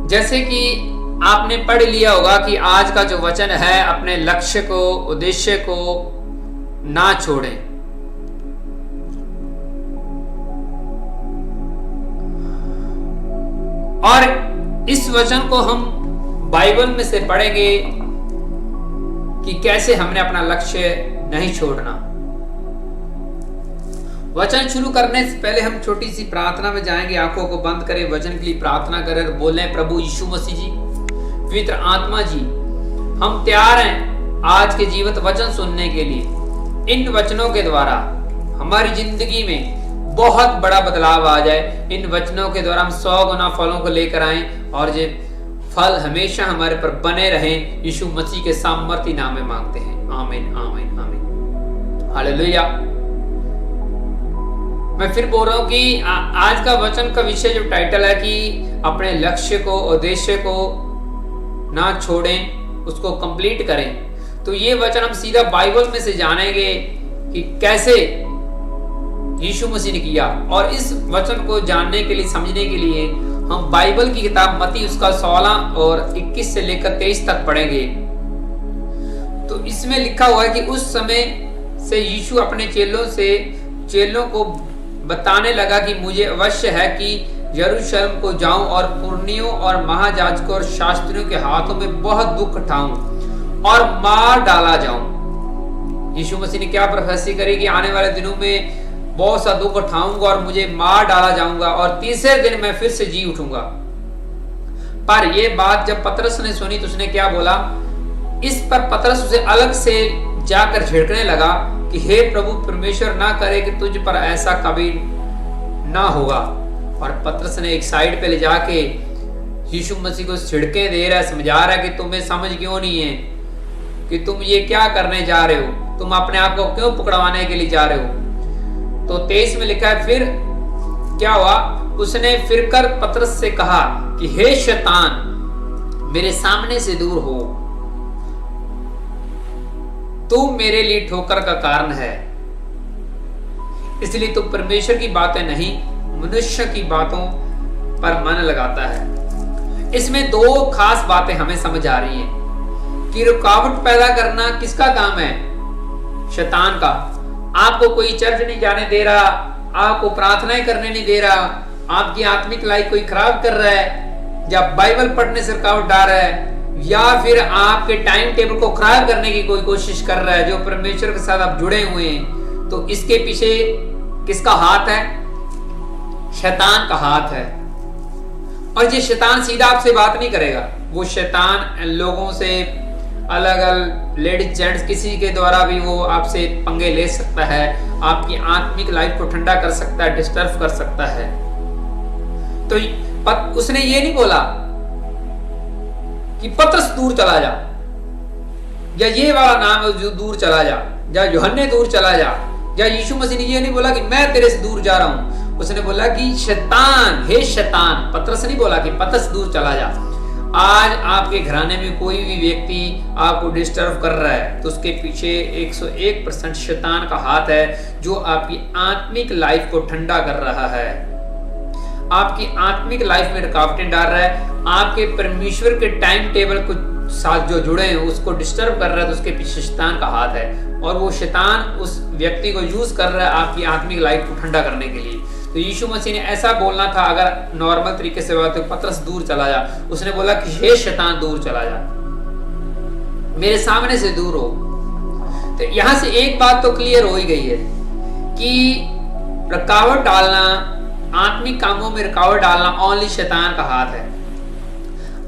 जैसे कि आपने पढ़ लिया होगा कि आज का जो वचन है, अपने लक्ष्य को, उद्देश्य को ना छोड़ें। और इस वचन को हम बाइबल में से पढ़ेंगे कि कैसे हमने अपना लक्ष्य नहीं छोड़ना। वचन शुरू करने से पहले हम छोटी सी प्रार्थना में जाएंगे। आंखों को बंद करें, वचन के लिए प्रार्थना करें और बोलें, प्रभु यीशु मसीह जी, पवित्र आत्मा जी, हम तैयार हैं आज के जीवित वचन सुनने के लिए। इन वचनों के द्वारा हमारी जिंदगी में बहुत बड़ा बदलाव आ जाए। इन वचनों के द्वारा हम 100 गुना फलों को लेकर आए और ये फल हमेशा हमारे पर बने रहें। यीशु मसीह के सामर्थी नाम में मांगते हैं, आमीन आमीन आमीन, हालेलुया। मैं फिर बोल रहा हूं कि आज का वचन का विषय जो टाइटल है कि अपने लक्ष्य को, उद्देश्य को ना छोड़ें, उसको कंप्लीट करें। तो ये वचन हम सीधा बाइबल में से जानेंगे कि कैसे यीशु मसीह ने किया। और इस वचन को जानने के लिए, समझने के लिए हम बाइबल की किताब मत्ती उसका 16 और 21 से लेकर 23 तक पढ़ेंगे। तो इसमें लिखा हुआ है कि उस समय से यीशु अपने चेलों को बताने लगा कि मुझे अवश्य है कि यरूशलेम को जाऊं और पुरनियों और महायाजकों और शास्त्रियों के हाथों में बहुत दुख उठाऊं और मार डाला जाऊं। यीशु मसीह ने क्या प्रोफेसी करी कि आने वाले दिनों में बहुत सा दुख उठाऊंगा और मुझे मार डाला जाऊंगा और तीसरे दिन मैं फिर से जी उठूंगा। पर यह बात जब पतरस ने सुनी तो उसने क्या बोला? इस पर पतरस उसे अलग से जाकर झिड़कने लगा कि हे प्रभु, परमेश्वर ना करे कि तुझ पर ऐसा कभी ना होगा। और पतरस ने एक साइड पे ले जाके यीशु मसीह को छिड़के दे रहा है, समझा रहा है कि तुम्हें समझ क्यों नहीं है, कि तुम ये क्या करने जा रहे हो, तुम अपने आप को क्यों पकड़वाने के लिए जा रहे हो। तो 23 में लिखा है, फिर क्या हुआ? उसने फिर कर पतरस से कहा कि हे शैतान, मेरे सामने से दूर हो, तू मेरे लिए ठोकर का कारण है, इसलिए तू परमेश्वर की बातें नहीं, मनुष्य की बातों पर मन लगाता है। इसमें दो खास बातें हमें समझ आ रही हैं कि रुकावट पैदा करना किसका काम है? शैतान का। आपको कोई चर्च नहीं जाने दे रहा, आपको प्रार्थनाएं करने नहीं दे रहा, आपकी आत्मिक लाइफ कोई खराब कर रहा है, या बाइबल पढ़ने से रुकावट डाल रहा है, या फिर आपके टाइम टेबल को खराब करने की कोई कोशिश कर रहा है, जो परमेश्वर के साथ आप जुड़े हुए हैं। तो इसके पीछे किसका हाथ है? शैतान का हाथ है। और ये शैतान सीधा आपसे बात नहीं करेगा, वो शैतान लोगों से, अलग अलग लेडीज जेंट्स, किसी के द्वारा भी वो आपसे पंगे ले सकता है, आपकी आत्मिक लाइफ को ठंडा कर सकता है, डिस्टर्ब कर सकता है। तो उसने ये नहीं बोला कि पतरस दूर चला जा, या ये वाला नाम है जो दूर चला जा, या यूहन्ने दूर चला जा, या यीशु मसीह ने ये नहीं बोला कि मैं तेरे से दूर जा रहा हूं। उसने बोला कि शैतान, हे शैतान। पतरस नहीं बोला कि पतरस दूर चला जा। आज आपके घराने में कोई भी व्यक्ति आपको डिस्टर्ब कर रहा है तो उसके पीछे 101% शैतान का हाथ है, जो आपकी आत्मिक लाइफ को ठंडा कर रहा है, आपकी आत्मिक लाइफ में रुकावटें डाल रहा है, आपके परमेश्वर के टाइम टेबल को साथ जो जुड़े हैं उसको डिस्टर्ब कर रहा है। तो उसके पीछे शैतान का हाथ है, और वो शैतान उस व्यक्ति को यूज कर रहा है आपकी आत्मिक लाइफ को ठंडा करने के लिए। तो यीशु मसीह ने ऐसा बोलना था, अगर नॉर्मल तरीके से बात, तो पतरस दूर चला जा। उसने बोला कि हे शैतान, दूर चला जा, मेरे सामने से दूर हो। तो यहां से एक बात तो क्लियर हो ही गई है कि रुकावट डालना, आत्मिक कामों में रुकावट डालना ओनली शैतान का हाथ है।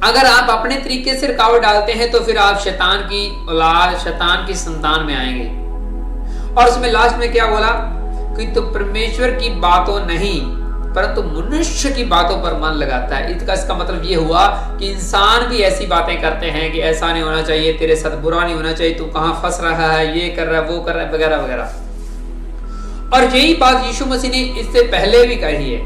अगर आप अपने तरीके से रुकावट डालते हैं तो फिर आप शैतान की औलाद, शैतान की संतान में आएंगे। और उसमें लास्ट में क्या बोला कि तो परमेश्वर की बातों नहीं परंतु मनुष्य की बातों पर मन लगाता है। इसका मतलब ये हुआ कि इंसान भी ऐसी बातें करते हैं कि ऐसा नहीं होना चाहिए, तेरे साथ बुरा नहीं होना चाहिए, तू कहां फंस रहा है, ये कर रहा है, वो कर रहा है, वगैरह वगैरह। और यही बात यीशु मसीह ने इससे पहले भी कही है।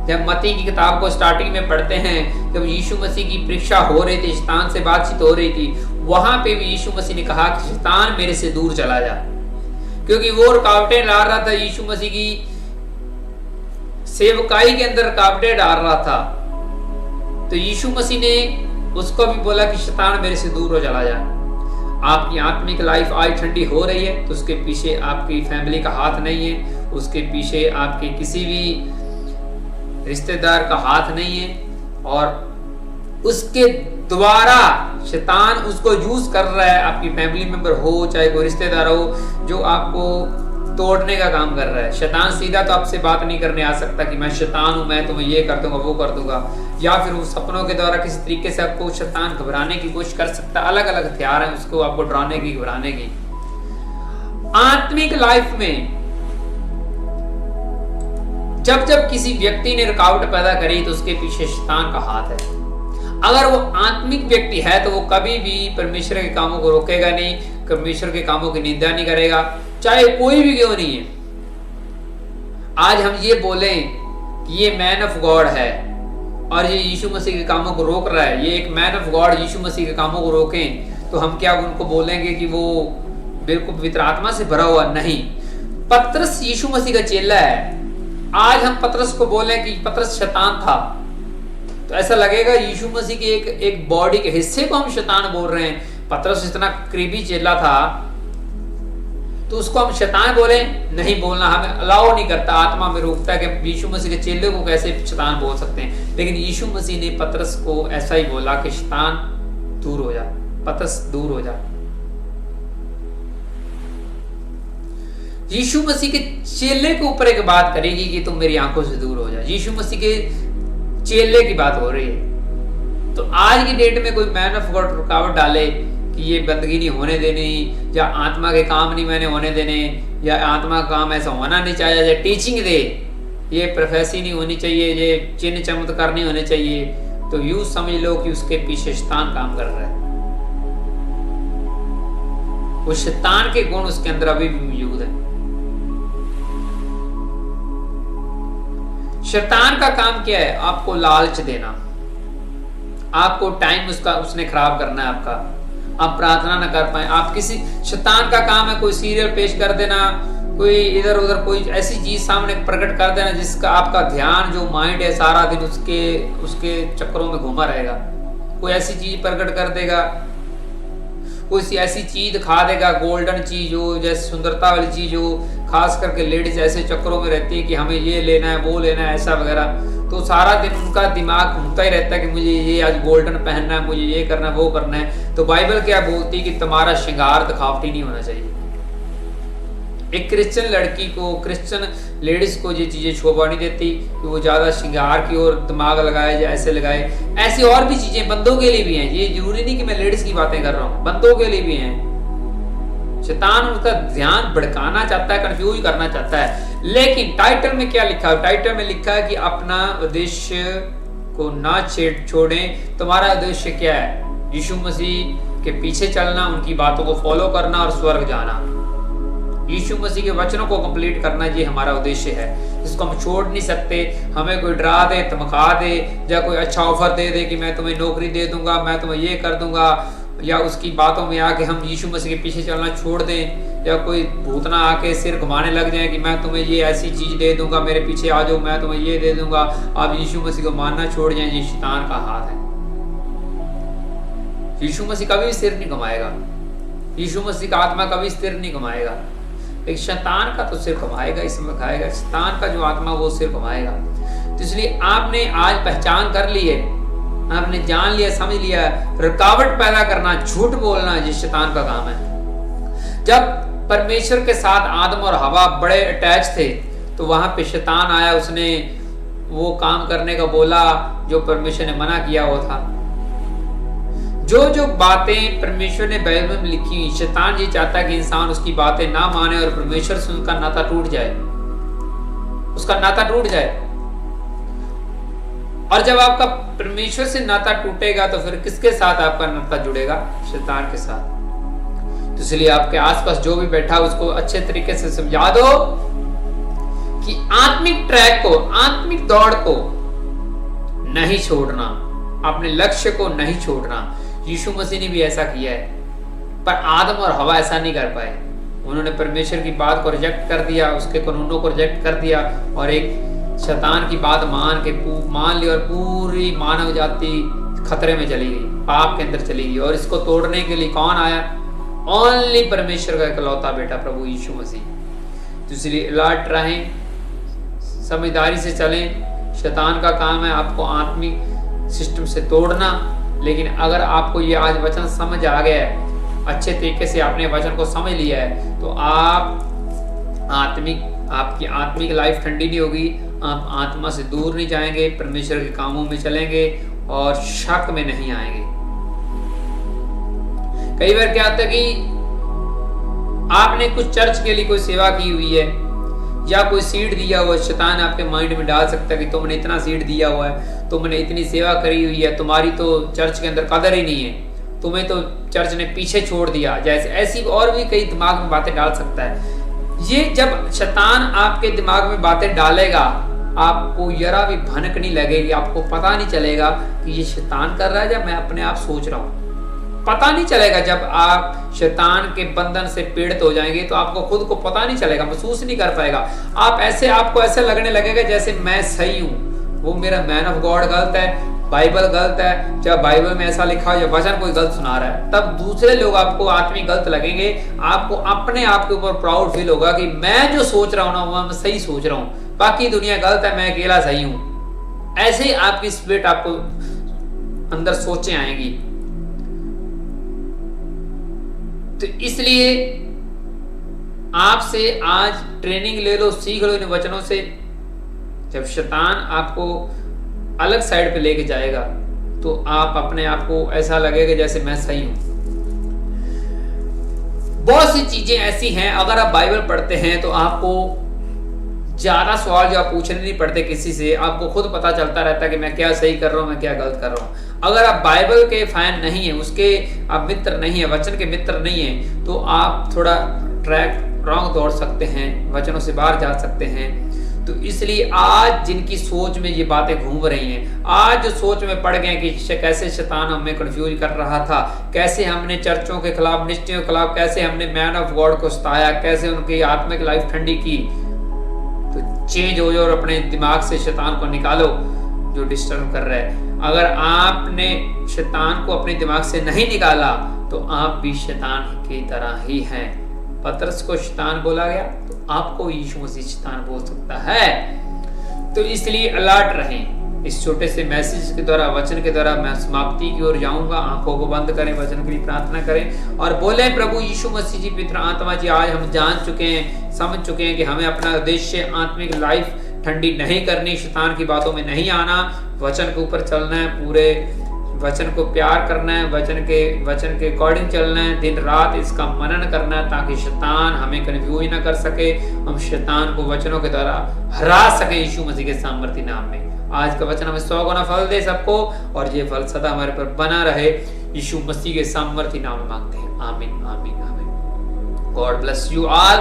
जब मत्ती की किताब को स्टार्टिंग में पढ़ते हैं, जब यीशु मसीह की परीक्षा हो रही थी, शैतान से बातचीत हो रही थी, वहां पे भी यीशु मसीह ने कहा कि शैतान मेरे से दूर चला जा, क्योंकि वो रुकावटें ला रहा था, यीशु मसीह की सेवकाई के अंदर रुकावटें डाल रहा था। तो यीशु मसीह ने उसको भी बोला कि शैतान मेरे से दूर हो चला जा। आपकी आत्मिक लाइफ आज ठंडी हो रही है तो उसके पीछे आपकी फैमिली का हाथ नहीं है, उसके पीछे आपके किसी भी रिश्तेदार का हाथ नहीं है, और उसके द्वारा शैतान उसको यूज कर रहा है। आपकी फैमिली मेंबर हो चाहे कोई रिश्तेदार हो जो आपको तोड़ने का काम कर रहा है। शैतान सीधा तो आपसे बात नहीं करने आ सकता कि मैं शैतान हूं, मैं तुम्हें ये कर दूंगा वो कर दूंगा, या फिर वो सपनों के द्वारा किसी तरीके से आपको शैतान घबराने की कोशिश कर सकता है। अलग अलग हथियार हैं उसको आपको डराने की, घबराने की। आत्मिक लाइफ में जब जब किसी व्यक्ति ने रुकावट पैदा करी तो उसके पीछे शैतान का हाथ है। अगर वो आत्मिक व्यक्ति है तो वो कभी भी परमेश्वर के कामों को रोकेगा नहीं, परमेश्वर के कामों की निंदा नहीं करेगा, चाहे कोई भी क्यों नहीं है। आज हम ये बोलें कि ये मैन ऑफ गॉड है और ये यीशु मसीह के कामों को रोक रहा है, ये एक मैन ऑफ गॉड यीशु मसीह के कामों को रोकें, तो हम क्या उनको बोलेंगे कि वो बिल्कुल पवित्र आत्मा से भरा हुआ? नहीं। पतरस यीशु मसीह का चेला है। आज हम पतरस को बोलें कि पतरस शैतान था तो ऐसा लगेगा यीशु मसीह के एक बॉडी के हिस्से को हम शैतान बोल रहे हैं। पतरस इतना करीबी चेला था तो उसको हम शैतान बोले? नहीं बोलना, हमें अलाउ नहीं करता, आत्मा में रोकता है कि यीशु मसीह के चेले को कैसे शैतान बोल सकते हैं। लेकिन यीशु मसीह ने पतरस को ऐसा ही बोला कि शैतान दूर हो जा, पतरस दूर हो जा। यीशु मसीह के चेले के ऊपर एक बात करेगी कि तुम मेरी आंखों से दूर हो जा। यीशु मसीह के चेले की बात हो रही है। तो आज की डेट में कोई मैन ऑफ गॉड रुकावट डाले कि ये बंदगी नहीं होने देनी, या आत्मा के काम नहीं मैंने होने देने, या आत्मा का काम ऐसा होना नहीं चाहिए, या टीचिंग दे, ये प्रोफेसी नहीं होनी चाहिए, ये चिन्ह चमत्कार नहीं होने चाहिए, तो यूं समझ लो कि उसके पीछे शैतान काम कर रहा है। वो शैतान के गुण उसके अंदर अभी भी मौजूद है। शैतान का काम क्या है? आपको लालच देना, आपको टाइम उसने खराब करना है आपका, आप प्रार्थना ना कर पाए। आप किसी शैतान का काम है कोई सीरियल पेश कर देना, कोई इधर उधर कोई ऐसी चीज सामने प्रकट कर देना जिसका आपका ध्यान जो माइंड है सारा दिन उसके चक्करों में घूमा रहेगा। कोई ऐसी चीज प्रकट कर देगा, कोई ऐसी चीज दिखा देगा, गोल्डन चीज हो, जैसे सुंदरता वाली चीज हो, खास करके लेडीज ऐसे चक्करों में रहती है कि हमें ये लेना है वो लेना है ऐसा वगैरह, तो सारा दिन उनका दिमाग घूमता ही रहता है कि मुझे ये आज गोल्डन पहनना है, मुझे ये करना है वो करना है। तो बाइबल क्या बोलती है कि तुम्हारा श्रृंगार दिखावटी नहीं होना चाहिए। एक क्रिश्चियन लड़की को, क्रिश्चियन लेडीज को ये चीजें शोभा नहीं देती कि वो ज्यादा श्रृंगार की ओर दिमाग लगाए या ऐसे लगाए। ऐसी और भी चीजें बंदों के लिए भी हैं, ये जरूरी नहीं कि मैं लेडीज की बातें कर रहा हूँ, बंदों के लिए भी हैं। शैतान उसका ध्यान भड़काना चाहता है, कंफ्यूज करना चाहता है। लेकिन टाइटल में क्या लिखा है? टाइटल में लिखा है कि अपना उद्देश्य को ना छोड़ें। तुम्हारा उद्देश्य क्या है? यीशु मसीह के पीछे चलना, उनकी बातों को फॉलो करना और स्वर्ग जाना, यीशु मसीह के वचनों को कंप्लीट करना, ये हमारा उद्देश्य है। इसको हम छोड़ नहीं सकते। हमें कोई डरा दे, धमका दे, या कोई अच्छा ऑफर दे दे कि मैं तुम्हें नौकरी दे दूंगा, मैं तुम्हें ये कर दूंगा, या उसकी बातों में आके हम यीशु मसीह के पीछे चलना छोड़ दें, या कोई भूतना आके सिर घुमाने लग जाए कि मैं तुम्हें ये ऐसी चीज दे दूंगा, मेरे पीछे आ जाओ, मैं तुम्हें ये दे दूंगा, आप यीशु मसीह को मानना छोड़ जाएं, ये शैतान का हाथ है। यीशु मसीह कभी सिर नहीं घुमाएगा, यीशु मसीह का आत्मा कभी सिर नहीं घुमाएगा। एक शैतान का तो सिर घुमाएगा, इसमें खाएगा। शैतान का जो आत्मा वो सिर घुमाएगा। तो इसलिए आपने आज पहचान कर ली है, आपने जान लिया, समझ लिया, रुकावट पैदा करना, झूठ बोलना ये शैतान का काम है। जब परमेश्वर के साथ आदम और हवा बड़े अटैच थे तो वहां पे शैतान आया, उसने वो काम करने का बोला जो परमेश्वर ने मना किया हुआ था। जो बातें परमेश्वर ने बाइबल में लिखी हुई, शैतान ये चाहता है कि इंसान उसकी बातें ना माने और परमेश्वर से उसका नाता टूट जाए, उसका नाता टूट जाए। और जब आपका परमेश्वर से नाता टूटेगा तो फिर किसके साथ आपका नाता जुड़ेगा? शैतान के साथ। तो इसलिए आपके आसपास जो भी बैठा उसको अच्छे तरीके से समझा दो कि आत्मिक ट्रैक को, आत्मिक दौड़ को नहीं छोड़ना, अपने लक्ष्य को नहीं छोड़ना। यीशु मसीह ने भी ऐसा किया है, पर आदम और हवा ऐसा नहीं कर पाए। उन्होंने परमेश्वर की बात को रिजेक्ट कर दिया, उसके कानूनों को रिजेक्ट कर दिया और एक शैतान की बात मान ली और पूरी मानव जाति खतरे में चली गई, पाप के अंदर चली गई। और इसको तोड़ने के लिए कौन आया? ओनली परमेश्वर का इकलौता बेटा प्रभु यीशु मसीह। तो इसलिए अलर्ट रहें, समझदारी से चलें। शैतान का काम है आपको आत्मिक सिस्टम से तोड़ना, लेकिन अगर आपको ये आज वचन समझ आ गया है, अच्छे तरीके से आपने वचन को समझ लिया है, तो आपकी आत्मिक लाइफ ठंडी नहीं होगी, आप आत्मा से दूर नहीं जाएंगे, परमेश्वर के कामों में चलेंगे और शक में नहीं आएंगे। कई बार क्या होता है कि आपने कुछ चर्च के लिए कोई सेवा की हुई है या कोई सीड दिया हुआ है, शैतान आपके माइंड में डाल सकता है कि तुमने इतना सीड दिया हुआ है, तुमने इतनी सेवा करी हुई है, तुम्हारी तो चर्च के अंदर कदर ही नहीं है, तुम्हें तो चर्च ने पीछे छोड़ दिया, जैसे ऐसी और भी कई दिमाग में बातें डाल सकता है। ये जब शैतान आपके दिमाग में बातें डालेगा, आपको जरा भी भनक नहीं लगेगी, आपको पता नहीं चलेगा कि ये शैतान कर रहा है या मैं अपने आप सोच रहा हूँ। पता नहीं चलेगा। जब आप शैतान के बंधन से पीड़ित हो जाएंगे तो आपको खुद को पता नहीं चलेगा, महसूस नहीं कर पाएगा। आपको ऐसे लगने लगेगा जैसे मैं सही हूँ, वो मेरा मैन ऑफ गॉड गलत है, बाइबल गलत है। जब बाइबल में ऐसा लिखा है, वचन कोई गलत सुना रहा है, तब दूसरे लोग आपको आत्मिक गलत लगेंगे। आपको अपने आप के ऊपर प्राउड फील होगा कि मैं जो सोच रहा हूँ ना वो मैं सही सोच रहा हूँ, बाकी दुनिया गलत है, मैं अकेला सही हूँ। ऐसे ही आपकी स्पिरिट आपको अंदर सोचें आएंगी। तो इसलिए आपसे आज ट्रेनिंग ले लो, सीख लो इन वचनों से। जब शैतान आपको अलग साइड पे लेके जाएगा तो आप अपने आप को ऐसा लगेगा जैसे मैं सही हूं। बहुत सी चीजें ऐसी हैं, अगर आप बाइबल पढ़ते हैं तो आपको ज्यादा सवाल जो आप पूछने नहीं पड़ते किसी से, आपको खुद पता चलता रहता है कि मैं क्या सही कर रहा हूं, मैं क्या गलत कर रहा हूं। अगर आप बाइबल के फैन नहीं है, उसके आप मित्र नहीं है, वचन के मित्र नहीं है, तो आप थोड़ा ट्रैक रॉन्ग दौड़ सकते हैं, वचनों से बाहर जा सकते हैं। तो इसलिए आज जिनकी सोच में ये बातें घूम रही हैं, आज जो सोच में पड़ गए कि कैसे शैतान हमें कंफ्यूज कर रहा था, कैसे हमने चर्चों के खिलाफ, निश्चयों के खिलाफ, कैसे हमने मैन ऑफ गॉड को सताया, कैसे उनकी आत्मिक लाइफ ठंडी की, तो चेंज हो जाओ और अपने दिमाग से शैतान को निकालो जो डिस्टर्ब कर रहा है। अगर आपने शैतान को अपने दिमाग से नहीं निकाला तो आप भी शैतान की तरह ही हैं। पतरस को शैतान बोला गया तो आपको यीशु मसीह शैतान बोल सकता है। तो इसलिए अलर्ट रहें। इस छोटे से मैसेज के द्वारा, वचन के द्वारा मैं समाप्ति की ओर जाऊंगा। आंखों को बंद करें, वचन के लिए प्रार्थना करें और बोले, प्रभु यीशु मसीह जी, पवित्र आत्मा जी, आज हम जान चुके हैं, समझ चुके हैं कि हमें अपना उद्देश्य आत्मिक लाइफ ठंडी नहीं करनी, शैतान की बातों में नहीं आना, वचन के ऊपर चलना है, पूरे वचन को प्यार करना है, वचन के अकॉर्डिंग चलना है, दिन रात इसका मनन करना है ताकि शैतान हमें कंफ्यूज ना कर सके, हम शैतान को वचनों के द्वारा हरा सके यीशु मसीह के सामर्थ्य नाम में। आज का वचन हमें 100 गुना फल दे सबको और ये फल सदा हमारे पर बना रहे, यीशु मसीह के सामर्थ्य नाम में मांगते हैं। आमीन, आमीन, आमीन। God bless you all.